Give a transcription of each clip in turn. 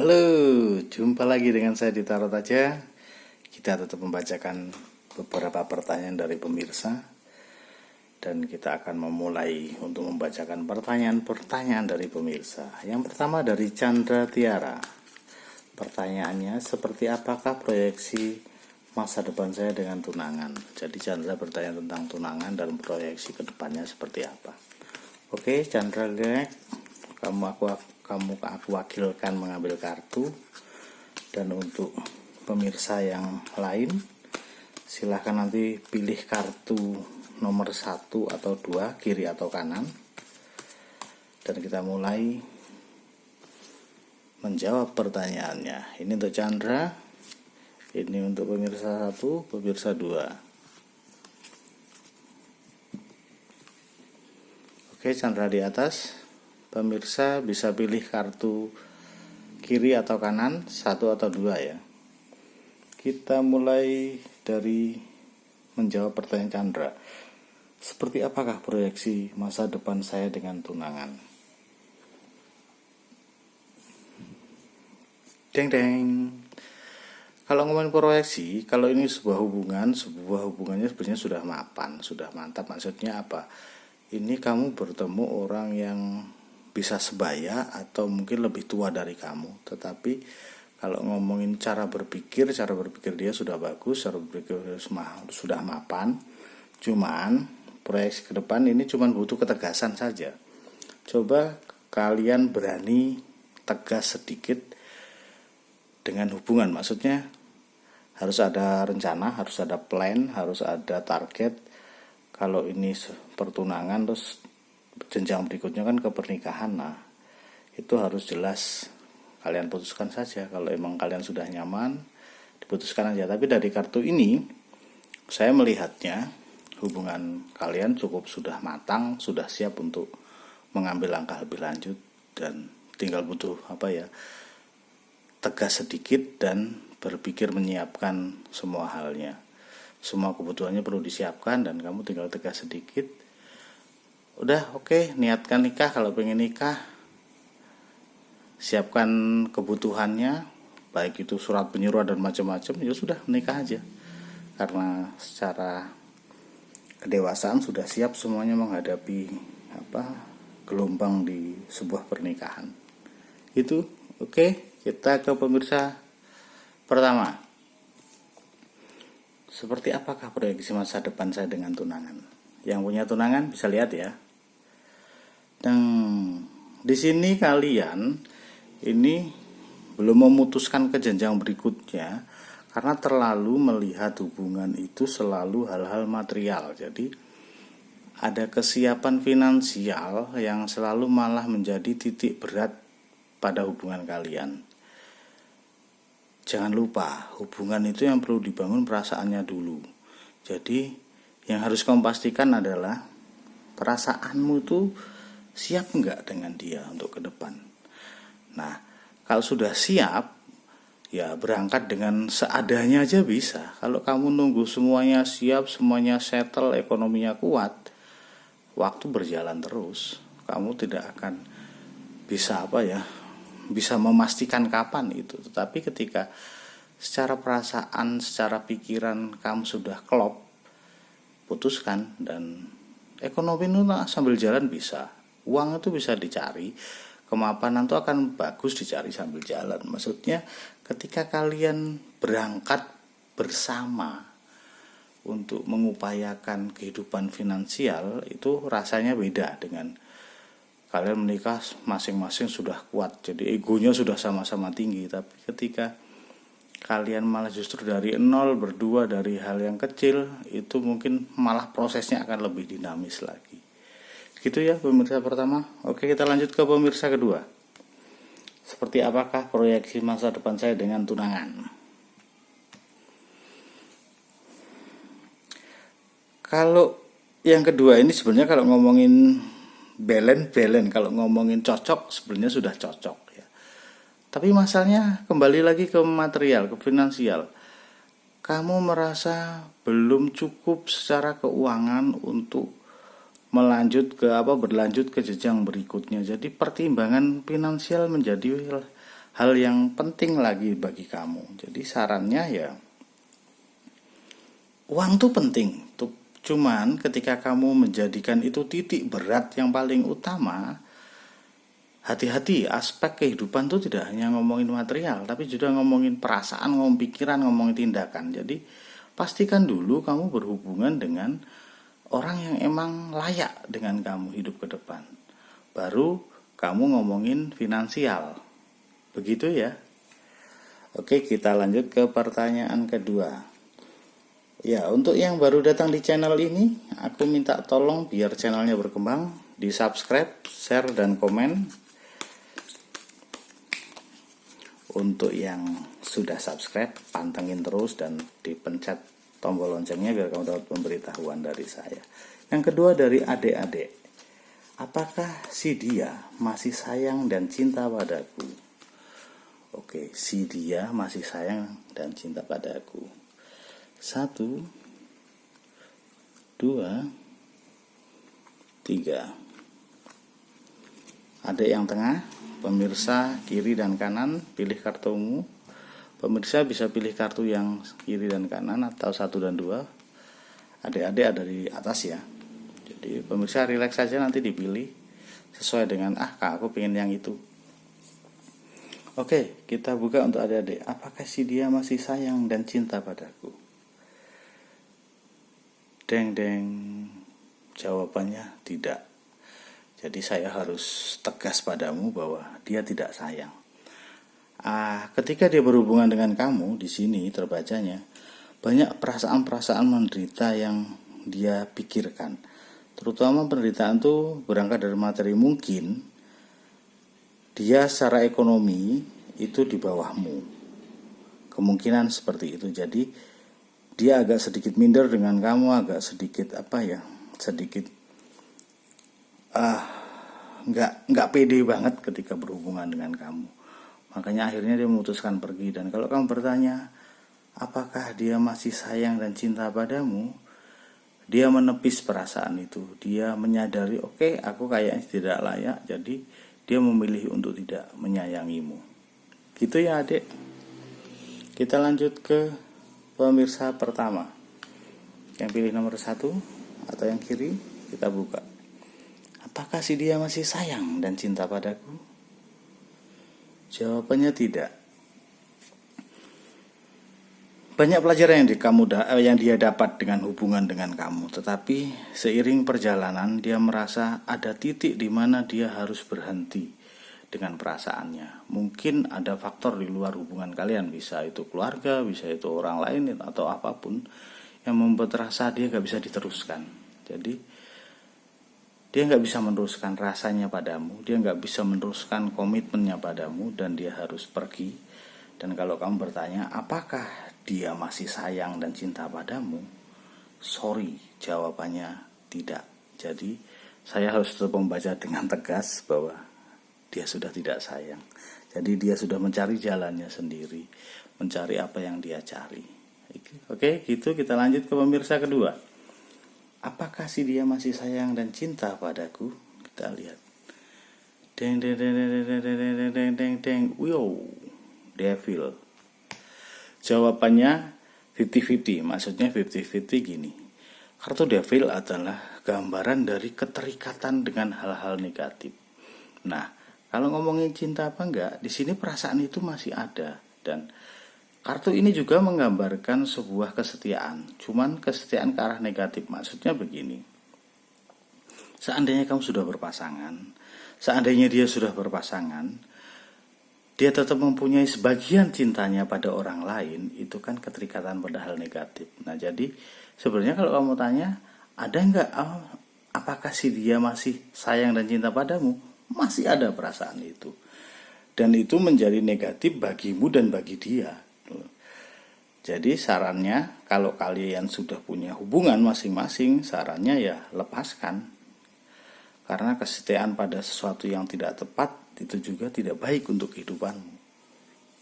Halo, jumpa lagi dengan saya di Tarot Aja. Kita tetap membacakan beberapa pertanyaan dari pemirsa. Dan kita akan memulai untuk membacakan pertanyaan-pertanyaan dari pemirsa. Yang pertama dari Chandra Tiara. Pertanyaannya, seperti apakah proyeksi masa depan saya dengan tunangan? Jadi Chandra bertanya tentang tunangan dan proyeksi ke depannya seperti apa. Oke, Chandra, kamu aku wakilkan mengambil kartu. Dan untuk pemirsa yang lain, silahkan nanti pilih kartu nomor 1 atau 2, kiri atau kanan. Dan kita mulai menjawab pertanyaannya. Ini untuk Chandra, ini untuk pemirsa 1, pemirsa 2. Oke, Chandra di atas. Pemirsa bisa pilih kartu kiri atau kanan, 1 atau 2 ya. Kita mulai dari menjawab pertanyaan Chandra. Seperti apakah proyeksi masa depan saya dengan tunangan? Deng. Kalau ngomongin proyeksi, kalau ini sebuah hubungannya sebenarnya sudah mapan, sudah mantap. Maksudnya apa? Ini kamu bertemu orang yang bisa sebaya atau mungkin lebih tua dari kamu. Tetapi kalau ngomongin cara berpikir dia sudah bagus, cara berpikir sudah mapan. Cuman proyeksi ke depan ini cuman butuh ketegasan saja. Coba kalian berani tegas sedikit dengan hubungan. Maksudnya harus ada rencana, harus ada plan, harus ada target. Kalau ini pertunangan terus jenjang berikutnya kan ke pernikahan. Nah, itu harus jelas. Kalian putuskan saja. Kalau emang kalian sudah nyaman, diputuskan aja. Tapi dari kartu ini, saya melihatnya hubungan kalian cukup sudah matang, sudah siap untuk mengambil langkah lebih lanjut, dan tinggal butuh tegas sedikit dan berpikir menyiapkan semua halnya. Semua kebutuhannya perlu disiapkan dan kamu tinggal tegas sedikit. Udah, oke, niatkan nikah. Kalau pengen nikah, siapkan kebutuhannya, baik itu surat penyuruhan dan macam-macam. Ya sudah, menikah aja. Karena secara kedewasaan sudah siap semuanya menghadapi gelombang di sebuah pernikahan. Itu oke. Kita ke pemirsa pertama. Seperti apakah proyeksi masa depan saya dengan tunangan? Yang punya tunangan bisa lihat ya. Dan di sini kalian ini belum memutuskan ke jenjang berikutnya karena terlalu melihat hubungan itu selalu hal-hal material. Jadi ada kesiapan finansial yang selalu malah menjadi titik berat pada hubungan kalian. Jangan lupa, hubungan itu yang perlu dibangun perasaannya dulu. Jadi yang harus kamu pastikan adalah perasaanmu itu siap enggak dengan dia untuk ke depan. Nah, kalau sudah siap, ya berangkat dengan seadanya aja bisa. Kalau kamu nunggu semuanya siap, semuanya settle, ekonominya kuat, waktu berjalan terus. Kamu tidak akan bisa bisa memastikan kapan itu. Tetapi ketika secara perasaan, secara pikiran kamu sudah klop, putuskan. Dan ekonomi itu sambil jalan bisa. Uang itu bisa dicari, kemapanan itu akan bagus dicari sambil jalan. Maksudnya ketika kalian berangkat bersama untuk mengupayakan kehidupan finansial, itu rasanya beda dengan kalian menikah masing-masing sudah kuat, jadi egonya sudah sama-sama tinggi. Tapi ketika kalian malah justru dari nol, berdua dari hal yang kecil, itu mungkin malah prosesnya akan lebih dinamis lagi. Gitu ya pemirsa pertama. Oke, kita lanjut ke pemirsa kedua. Seperti apakah proyeksi masa depan saya dengan tunangan? Kalau yang kedua ini sebenarnya kalau ngomongin balance, kalau ngomongin cocok sebenarnya sudah cocok ya. Tapi masalahnya kembali lagi ke material, ke finansial. Kamu merasa belum cukup secara keuangan untuk berlanjut ke jenjang berikutnya. Jadi pertimbangan finansial menjadi hal yang penting lagi bagi kamu. Jadi sarannya ya, uang tuh penting tuh, cuman ketika kamu menjadikan itu titik berat yang paling utama, hati-hati. Aspek kehidupan tuh tidak hanya ngomongin material, tapi juga ngomongin perasaan, ngomongin pikiran, ngomongin tindakan. Jadi pastikan dulu kamu berhubungan dengan orang yang emang layak dengan kamu hidup ke depan, baru kamu ngomongin finansial. Begitu ya. Oke, kita lanjut ke pertanyaan kedua. Ya, untuk yang baru datang di channel ini, aku minta tolong biar channelnya berkembang, di subscribe, share, dan komen. Untuk yang sudah subscribe, pantengin terus dan dipencet tombol loncengnya biar kamu dapat pemberitahuan dari saya. Yang kedua dari adik-adik, apakah si dia masih sayang dan cinta padaku? Oke, si dia masih sayang dan cinta padaku. 1, 2, 3. Adik yang tengah, pemirsa kiri dan kanan, pilih kartumu. Pemirsa bisa pilih kartu yang kiri dan kanan atau 1 dan 2. Adik-adik ada di atas ya. Jadi pemirsa rileks saja, nanti dipilih sesuai dengan kak aku pengen yang itu. Oke, kita buka untuk adik-adik. Apakah si dia masih sayang dan cinta padaku? Deng. Jawabannya tidak. Jadi saya harus tegas padamu bahwa dia tidak sayang. Ketika dia berhubungan dengan kamu, di sini terbacanya banyak perasaan-perasaan menderita yang dia pikirkan. Terutama penderitaan itu berangkat dari materi. Mungkin dia secara ekonomi itu di bawahmu. Kemungkinan seperti itu. Jadi dia agak sedikit minder dengan kamu, agak sedikit nggak pede banget ketika berhubungan dengan kamu. Makanya akhirnya dia memutuskan pergi. Dan kalau kamu bertanya apakah dia masih sayang dan cinta padamu, dia menepis perasaan itu. Dia menyadari oke, aku kayaknya tidak layak, jadi dia memilih untuk tidak menyayangimu. Gitu ya adik. Kita lanjut ke pemirsa pertama. Yang pilih nomor 1 atau yang kiri, kita buka. Apakah si dia masih sayang dan cinta padaku? Jawabannya tidak. Banyak pelajaran yang dia dapat dengan hubungan dengan kamu, tetapi seiring perjalanan dia merasa ada titik di mana dia harus berhenti dengan perasaannya. Mungkin ada faktor di luar hubungan kalian, bisa itu keluarga, bisa itu orang lain atau apapun yang membuat rasa dia gak bisa diteruskan. Jadi dia gak bisa meneruskan rasanya padamu, dia gak bisa meneruskan komitmennya padamu, dan dia harus pergi. Dan kalau kamu bertanya apakah dia masih sayang dan cinta padamu, sorry, jawabannya tidak. Jadi saya harus tetap membaca dengan tegas bahwa dia sudah tidak sayang. Jadi dia sudah mencari jalannya sendiri, mencari apa yang dia cari. Oke, gitu. Kita lanjut ke pemirsa kedua. Apakah si dia masih sayang dan cinta padaku? Kita lihat. Deng. Wow, devil. Jawabannya 50-50. Maksudnya 50-50 gini. Kartu devil adalah gambaran dari keterikatan dengan hal-hal negatif. Nah, kalau ngomongin cinta apa enggak, di sini perasaan itu masih ada. Dan kartu ini juga menggambarkan sebuah kesetiaan. Cuman kesetiaan ke arah negatif. Maksudnya begini. Seandainya kamu sudah berpasangan, seandainya dia sudah berpasangan, dia tetap mempunyai sebagian cintanya pada orang lain, itu kan keterikatan pada hal negatif. Nah, jadi sebenarnya kalau kamu tanya, ada enggak, apakah si dia masih sayang dan cinta padamu? Masih ada perasaan itu, dan itu menjadi negatif bagimu dan bagi dia. Jadi sarannya, kalau kalian sudah punya hubungan masing-masing, sarannya ya lepaskan, karena kesetiaan pada sesuatu yang tidak tepat itu juga tidak baik untuk kehidupanmu.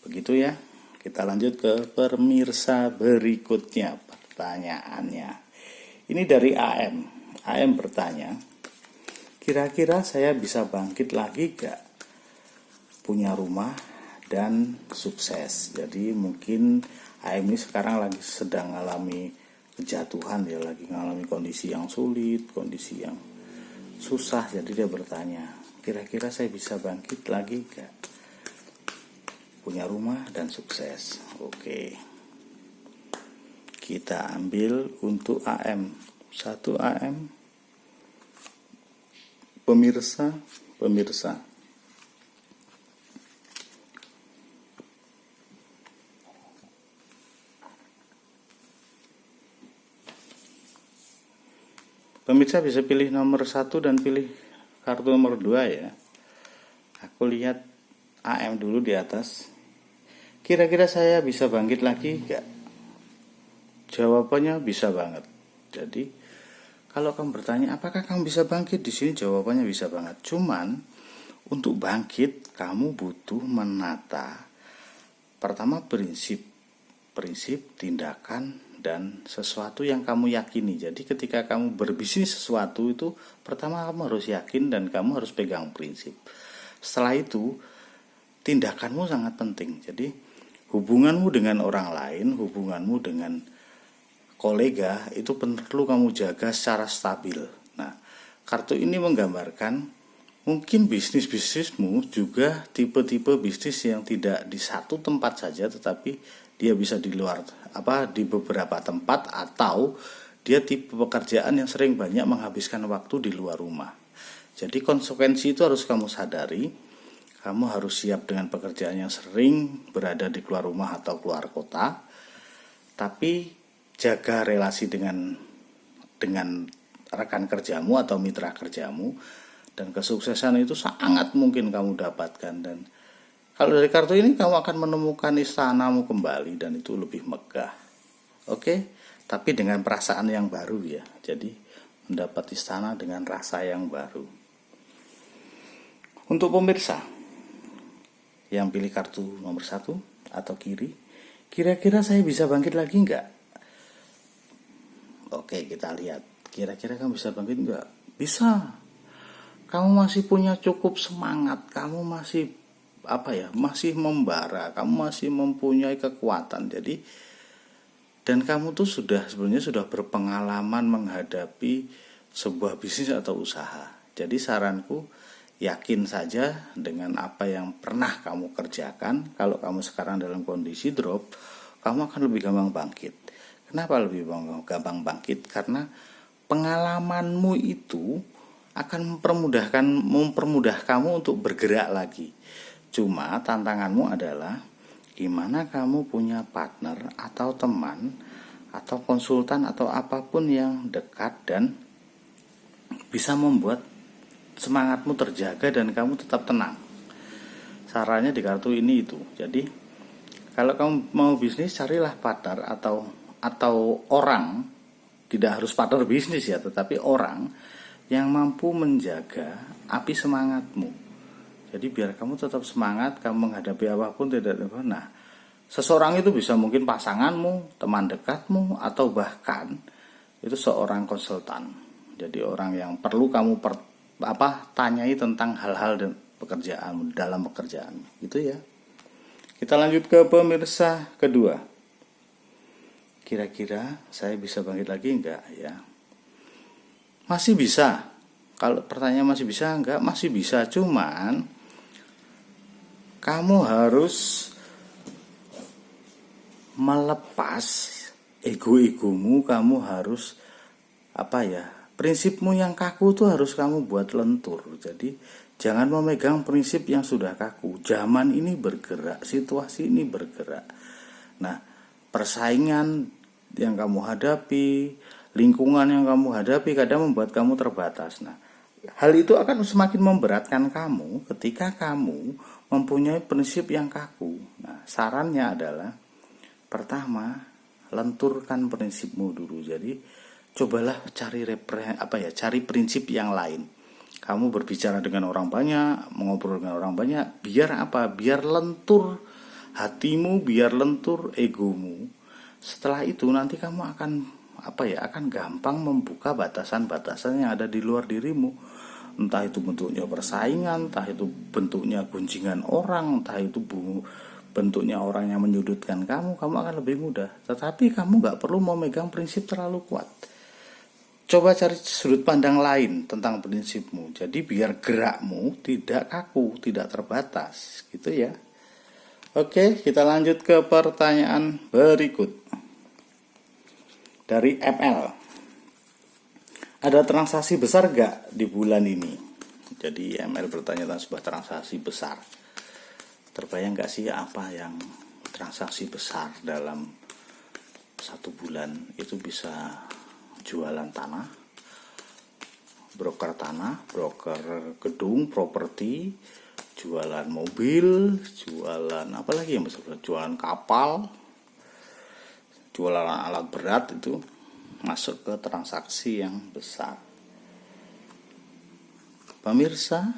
Begitu ya. Kita lanjut ke pemirsa berikutnya. Pertanyaannya ini dari AM. AM bertanya, kira-kira saya bisa bangkit lagi gak? Punya rumah dan sukses. Jadi mungkin AM ini sekarang lagi sedang mengalami kejatuhan, dia lagi mengalami kondisi yang sulit, kondisi yang susah. Jadi dia bertanya, kira-kira saya bisa bangkit lagi gak? Punya rumah dan sukses. Oke, kita ambil untuk AM 1 AM. Pemirsa bisa pilih nomor 1 dan pilih kartu nomor 2 ya. Aku lihat AM dulu di atas. Kira-kira saya bisa bangkit lagi gak? Jawabannya bisa banget. Jadi kalau kamu bertanya apakah kamu bisa bangkit, di sini jawabannya bisa banget. Cuman untuk bangkit kamu butuh menata pertama prinsip, tindakan, dan sesuatu yang kamu yakini. Jadi ketika kamu berbisnis sesuatu itu, pertama kamu harus yakin dan kamu harus pegang prinsip. Setelah itu, tindakanmu sangat penting. Jadi hubunganmu dengan orang lain, hubunganmu dengan kolega itu perlu kamu jaga secara stabil. Nah, kartu ini menggambarkan mungkin bisnismu juga tipe-tipe bisnis yang tidak di satu tempat saja, tetapi dia bisa di luar di beberapa tempat, atau dia tipe pekerjaan yang sering banyak menghabiskan waktu di luar rumah. Jadi konsekuensi itu harus kamu sadari. Kamu harus siap dengan pekerjaan yang sering berada di keluar rumah atau keluar kota. Tapi jaga relasi dengan rekan kerjamu atau mitra kerjamu, dan kesuksesan itu sangat mungkin kamu dapatkan. Dan kalau dari kartu ini kamu akan menemukan istanamu kembali dan itu lebih megah. Oke, tapi dengan perasaan yang baru ya. Jadi mendapat istana dengan rasa yang baru. Untuk pemirsa yang pilih kartu nomor 1 atau kiri, kira-kira saya bisa bangkit lagi enggak? Oke, kita lihat. Kira-kira kamu bisa bangkit enggak? Bisa. Kamu masih punya cukup semangat, kamu masih masih membara, kamu masih mempunyai kekuatan. Jadi dan kamu tuh sebenarnya sudah berpengalaman menghadapi sebuah bisnis atau usaha. Jadi saranku, yakin saja dengan apa yang pernah kamu kerjakan. Kalau kamu sekarang dalam kondisi drop, kamu akan lebih gampang bangkit. Kenapa lebih gampang bangkit? Karena pengalamanmu itu akan mempermudah kamu untuk bergerak lagi. Cuma tantanganmu adalah gimana kamu punya partner atau teman atau konsultan atau apapun yang dekat dan bisa membuat semangatmu terjaga dan kamu tetap tenang. Sarannya di kartu ini itu. Jadi kalau kamu mau bisnis, carilah partner atau orang, tidak harus partner bisnis ya, tetapi orang yang mampu menjaga api semangatmu. Jadi biar kamu tetap semangat, kamu menghadapi apapun tidak. Nah, seseorang itu bisa mungkin pasanganmu, teman dekatmu, atau bahkan itu seorang konsultan. Jadi orang yang perlu kamu tanyai tentang hal-hal dan pekerjaan dalam pekerjaan. Gitu ya. Kita lanjut ke pemirsa kedua. Kira-kira saya bisa bangkit lagi enggak ya? Masih bisa. Kalau pertanyaan masih bisa enggak? Masih bisa, cuman kamu harus melepas ego-egomu, kamu harus prinsipmu yang kaku tuh harus kamu buat lentur. Jadi jangan memegang prinsip yang sudah kaku. Zaman ini bergerak, situasi ini bergerak. Nah, persaingan yang kamu hadapi, lingkungan yang kamu hadapi kadang membuat kamu terbatas. Nah, hal itu akan semakin memberatkan kamu ketika kamu mempunyai prinsip yang kaku. Nah, sarannya adalah pertama, lenturkan prinsipmu dulu. Jadi, cobalah cari prinsip yang lain. Kamu berbicara dengan orang banyak, mengobrol dengan orang banyak, biar Biar lentur hatimu, biar lentur egomu. Setelah itu nanti kamu akan gampang membuka batasan-batasan yang ada di luar dirimu. Entah itu bentuknya persaingan, entah itu bentuknya gunjingan orang, entah itu bentuknya orang yang menyudutkan kamu akan lebih mudah. Tetapi kamu gak perlu memegang prinsip terlalu kuat. Coba cari sudut pandang lain tentang prinsipmu. Jadi biar gerakmu tidak kaku, tidak terbatas, gitu ya. Oke, kita lanjut ke pertanyaan berikut. Dari ML. Ada transaksi besar gak di bulan ini? Jadi ML bertanya tentang sebuah transaksi besar. Terbayang gak sih apa yang transaksi besar dalam satu bulan? Itu bisa jualan tanah, broker gedung, properti, jualan mobil, jualan apa lagi yang besar, jualan kapal, jualan alat berat, itu masuk ke transaksi yang besar. Pemirsa,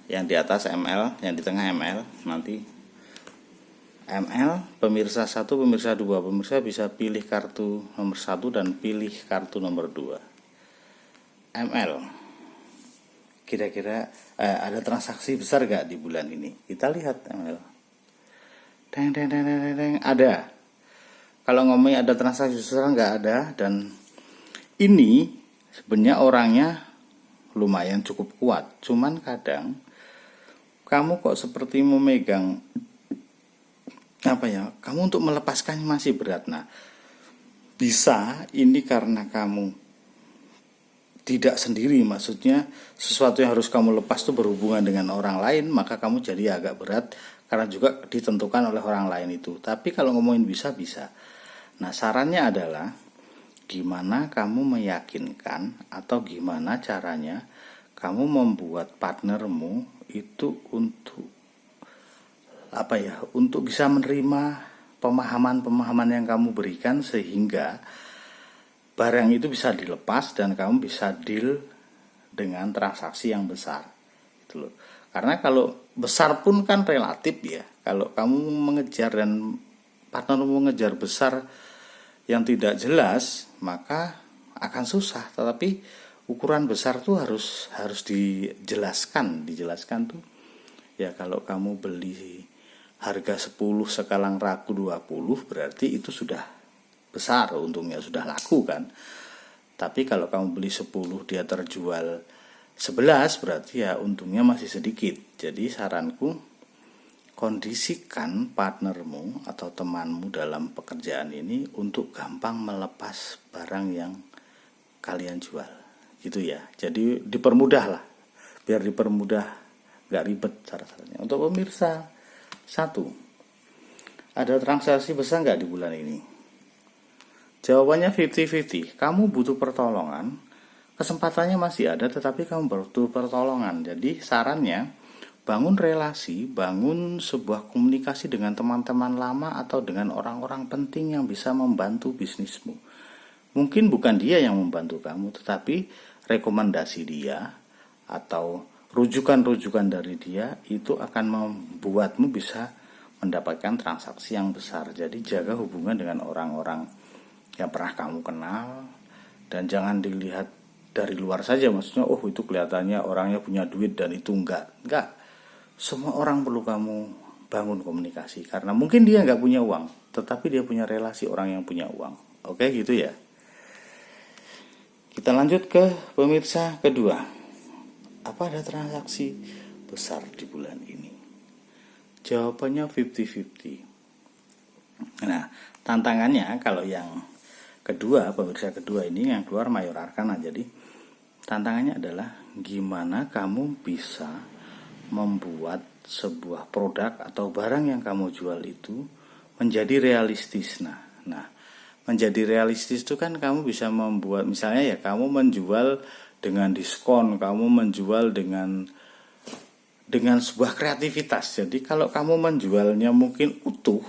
yang di atas ML, yang di tengah ML, nanti ML, pemirsa 1, pemirsa 2. Pemirsa bisa pilih kartu nomor 1 dan pilih kartu nomor 2. ML, kira-kira ada transaksi besar gak di bulan ini? Kita lihat ML. Ada. Kalau ngomongin ada transaksi besar gak ada. Dan ini sebenarnya orangnya lumayan cukup kuat. Cuman kadang kamu kok seperti memegang kamu untuk melepaskannya masih berat. Nah, bisa ini karena kamu tidak sendiri, maksudnya sesuatu yang harus kamu lepas itu berhubungan dengan orang lain, maka kamu jadi agak berat karena juga ditentukan oleh orang lain itu. Tapi kalau ngomongin bisa. Nah, sarannya adalah gimana kamu meyakinkan atau gimana caranya kamu membuat partnermu itu untuk untuk bisa menerima pemahaman yang kamu berikan sehingga barang itu bisa dilepas dan kamu bisa deal dengan transaksi yang besar. Gitu loh. Karena kalau besar pun kan relatif ya. Kalau kamu mengejar dan partnermu mengejar besar yang tidak jelas, maka akan susah. Tetapi ukuran besar tuh harus dijelaskan tuh. Ya kalau kamu beli harga 10 sekarang laku 20, berarti itu sudah besar, untungnya sudah laku kan. Tapi kalau kamu beli 10 dia terjual 11, berarti ya untungnya masih sedikit. Jadi saranku, kondisikan partnermu atau temanmu dalam pekerjaan ini untuk gampang melepas barang yang kalian jual, gitu ya. Jadi dipermudah lah, biar dipermudah, gak ribet cara-caranya. Untuk pemirsa 1, ada transaksi besar nggak di bulan ini? Jawabannya 50-50. Kamu butuh pertolongan, kesempatannya masih ada, tetapi kamu butuh pertolongan. Jadi sarannya, bangun relasi, bangun sebuah komunikasi dengan teman-teman lama atau dengan orang-orang penting yang bisa membantu bisnismu. Mungkin bukan dia yang membantu kamu, tetapi rekomendasi dia atau rujukan-rujukan dari dia itu akan membuatmu bisa mendapatkan transaksi yang besar. Jadi jaga hubungan dengan orang-orang yang pernah kamu kenal dan jangan dilihat dari luar saja. Maksudnya itu kelihatannya orangnya punya duit dan itu enggak. Semua orang perlu kamu bangun komunikasi karena mungkin dia enggak punya uang, tetapi dia punya relasi orang yang punya uang. Oke, gitu ya. Kita lanjut ke pemirsa kedua. Apa ada transaksi besar di bulan ini? Jawabannya 50-50. Nah, tantangannya kalau yang kedua, pemirsa kedua ini yang keluar Mayor Arkana. Jadi tantangannya adalah gimana kamu bisa membuat sebuah produk atau barang yang kamu jual itu menjadi realistis. Nah, menjadi realistis itu kan kamu bisa membuat, misalnya ya kamu menjual dengan diskon, kamu menjual dengan sebuah kreativitas. Jadi kalau kamu menjualnya mungkin utuh,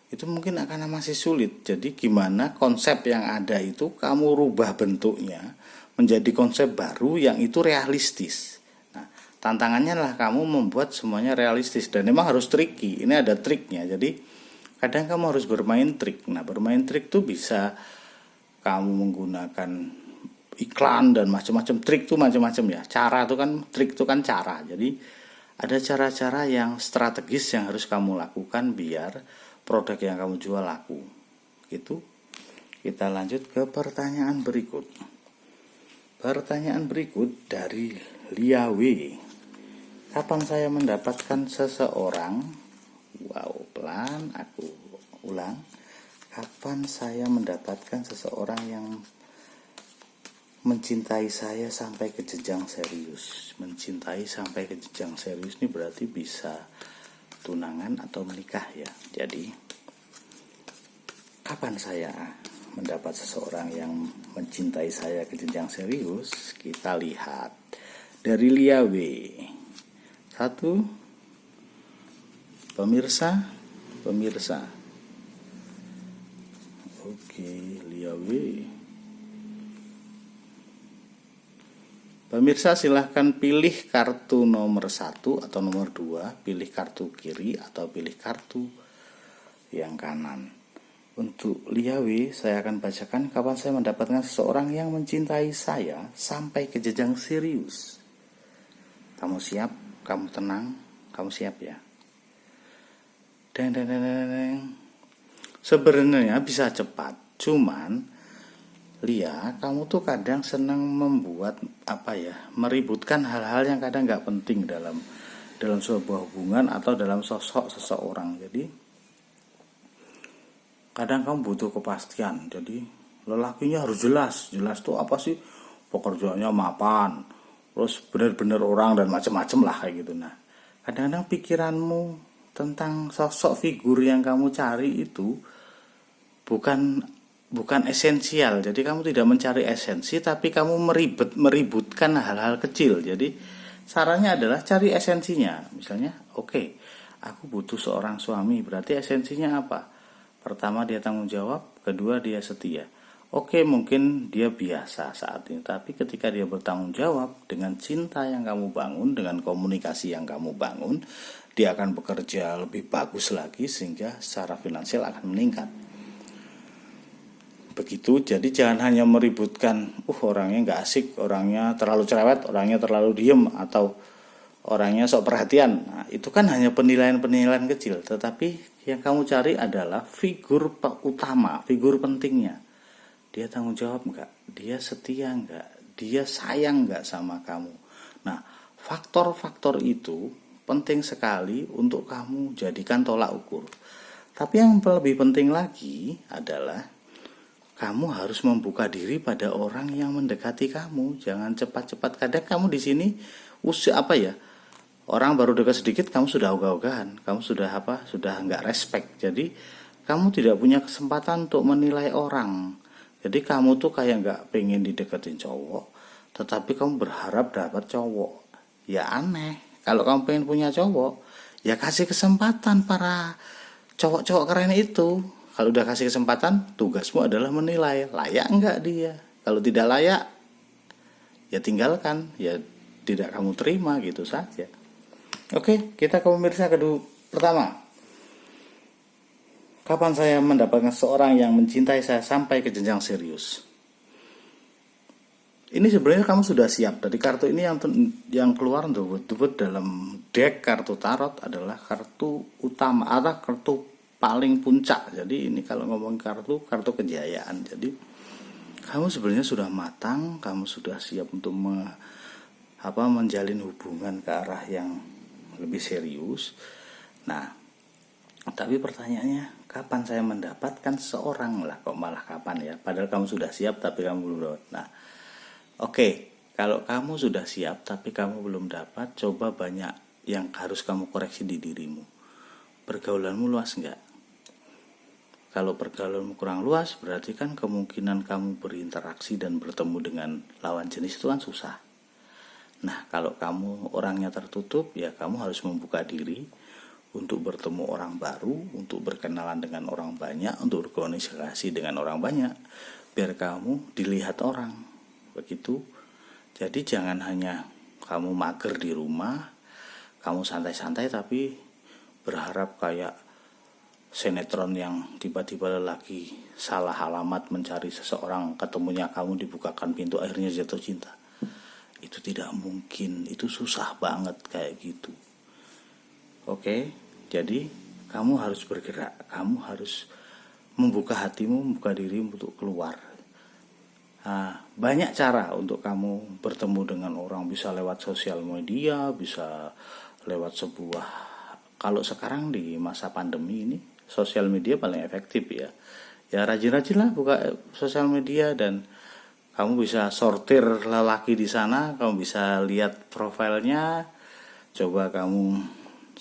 itu mungkin akan masih sulit. Jadi gimana konsep yang ada itu kamu rubah bentuknya menjadi konsep baru yang itu realistis. Nah, tantangannya lah kamu membuat semuanya realistis dan memang harus tricky. Ini ada triknya. Jadi kadang kamu harus bermain trik. Nah, bermain trik tuh bisa kamu menggunakan iklan dan macam-macam. Trik tuh macam-macam ya. Cara tuh kan, trik tuh kan cara. Jadi ada cara-cara yang strategis yang harus kamu lakukan biar produk yang kamu jual laku. Gitu. Kita lanjut ke pertanyaan berikut. Pertanyaan berikut dari Lia W. Kapan saya mendapatkan seseorang? Wow, pelan aku ulang. Kapan saya mendapatkan seseorang yang mencintai saya sampai ke jenjang serius? Mencintai sampai ke jenjang serius ini berarti bisa tunangan atau menikah ya. Jadi kapan saya mendapat seseorang yang mencintai saya ke jenjang serius? Kita lihat dari Lia W. 1. Pemirsa. Oke, Lia W. Pemirsa silahkan pilih kartu nomor 1 atau nomor 2, pilih kartu kiri atau pilih kartu yang kanan. Untuk Lia W, saya akan bacakan kapan saya mendapatkan seseorang yang mencintai saya sampai ke jenjang serius. Kamu siap? Kamu tenang? Kamu siap ya? Sebenarnya bisa cepat, cuman Lia, kamu tuh kadang senang membuat meributkan hal-hal yang kadang nggak penting dalam sebuah hubungan atau dalam sosok seseorang. Jadi kadang kamu butuh kepastian. Jadi lelakinya harus jelas tuh apa sih, pekerjaannya mapan, terus benar-benar orang dan macam-macam lah kayak gitu. Nah, kadang-kadang pikiranmu tentang sosok figur yang kamu cari itu bukan esensial. Jadi kamu tidak mencari esensi, tapi kamu meributkan hal-hal kecil. Jadi sarannya adalah cari esensinya. Misalnya, oke, aku butuh seorang suami. Berarti esensinya apa? Pertama, dia tanggung jawab. Kedua, dia setia. Oke, mungkin dia biasa saat ini, tapi ketika dia bertanggung jawab dengan cinta yang kamu bangun, dengan komunikasi yang kamu bangun, dia akan bekerja lebih bagus lagi sehingga secara finansial akan meningkat. Begitu, jadi jangan hanya meributkan, orangnya nggak asik, orangnya terlalu cerewet, orangnya terlalu diem, atau orangnya sok perhatian. Nah, itu kan hanya penilaian-penilaian kecil, tetapi yang kamu cari adalah figur utama, figur pentingnya. Dia tanggung jawab nggak? Dia setia nggak? Dia sayang nggak sama kamu? Nah, faktor-faktor itu penting sekali untuk kamu jadikan tolak ukur. Tapi yang lebih penting lagi adalah kamu harus membuka diri pada orang yang mendekati kamu. Jangan cepat-cepat. Kadang kamu di sini orang baru dekat sedikit kamu sudah ogah-ogahan, kamu sudah nggak respect. Jadi kamu tidak punya kesempatan untuk menilai orang. Jadi kamu tuh kayak nggak pengen dideketin cowok, tetapi kamu berharap dapat cowok. Ya aneh. Kalau kamu pengen punya cowok, ya kasih kesempatan para cowok-cowok keren itu. Kalau udah kasih kesempatan, tugasmu adalah menilai layak enggak dia. Kalau tidak layak, ya tinggalkan, ya tidak kamu terima, gitu saja. Oke, kita ke pemirsa kedua. Pertama, kapan saya mendapatkan seorang yang mencintai saya sampai ke jenjang serius? Ini sebenarnya kamu sudah siap. Dari kartu ini yang keluar untuk dalam deck kartu tarot adalah kartu utama atau kartu paling puncak. Jadi ini kalau ngomong kartu kejayaan. Jadi kamu sebenarnya sudah matang, kamu sudah siap untuk menjalin hubungan ke arah yang lebih serius. Nah, tapi pertanyaannya, kapan saya mendapatkan seorang lah? Kok malah kapan ya? Padahal kamu sudah siap tapi kamu belum dapat. Nah, oke, kalau kamu sudah siap tapi kamu belum dapat, coba banyak yang harus kamu koreksi di dirimu. Pergaulanmu luas enggak? Kalau pergaulanmu kurang luas, berarti kan kemungkinan kamu berinteraksi dan bertemu dengan lawan jenis itu kan susah. Nah, kalau kamu orangnya tertutup, ya kamu harus membuka diri untuk bertemu orang baru, untuk berkenalan dengan orang banyak, untuk berkomunikasi dengan orang banyak, biar kamu dilihat orang. Begitu. Jadi jangan hanya kamu mager di rumah, kamu santai-santai tapi berharap kayak sinetron yang tiba-tiba lagi salah alamat mencari seseorang, ketemunya kamu, dibukakan pintu, akhirnya jatuh cinta. Itu tidak mungkin, itu susah banget kayak gitu. Oke, jadi kamu harus bergerak, kamu harus membuka hatimu, membuka dirimu untuk keluar. Banyak cara untuk kamu bertemu dengan orang, bisa lewat sosial media, bisa lewat sebuah, kalau sekarang di masa pandemi ini sosial media paling efektif ya. Ya rajin-rajinlah buka sosial media dan kamu bisa sortir lelaki di sana, kamu bisa lihat profilnya, coba kamu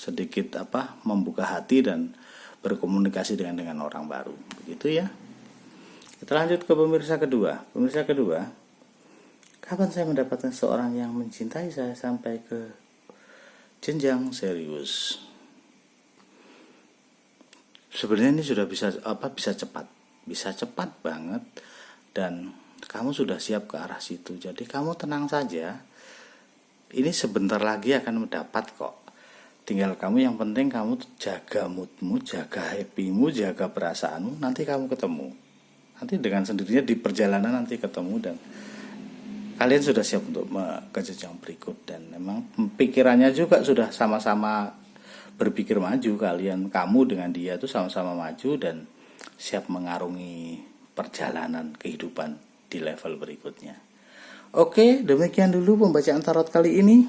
sedikit membuka hati dan berkomunikasi dengan orang baru. Begitu ya. Kita lanjut ke pemirsa kedua. Pemirsa kedua, kapan saya mendapatkan seorang yang mencintai saya sampai ke jenjang serius? Sebenarnya ini sudah bisa cepat banget, dan kamu sudah siap ke arah situ. Jadi kamu tenang saja. Ini sebentar lagi akan mendapat kok. Tinggal kamu, yang penting kamu jaga moodmu, jaga happymu, jaga perasaanmu. Nanti kamu ketemu. Nanti dengan sendirinya di perjalanan nanti ketemu dan kalian sudah siap untuk ke jenjang berikut. Dan memang pikirannya juga sudah sama-sama berpikir maju. Kamu dengan dia itu sama-sama maju dan siap mengarungi perjalanan kehidupan di level berikutnya. Oke, demikian dulu pembacaan tarot kali ini.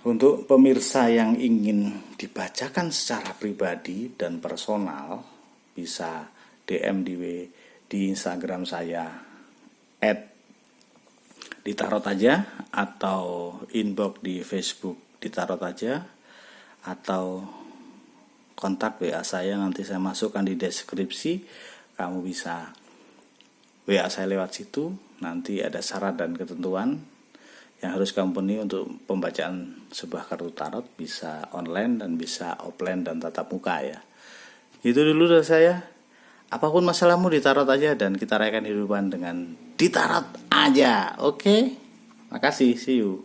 Untuk pemirsa yang ingin dibacakan secara pribadi dan personal, bisa DM di Instagram saya @ditarot aja, atau inbox di Facebook ditarot aja, atau kontak WA saya, nanti saya masukkan di deskripsi. Kamu bisa WA saya lewat situ. Nanti ada syarat dan ketentuan yang harus kamu penuhi untuk pembacaan sebuah kartu tarot, bisa online dan bisa offline dan tatap muka ya. Itu dulu dari saya. Apapun masalahmu ditarot aja dan kita rayakan kehidupan dengan ditarot aja. Oke? Makasih, see you.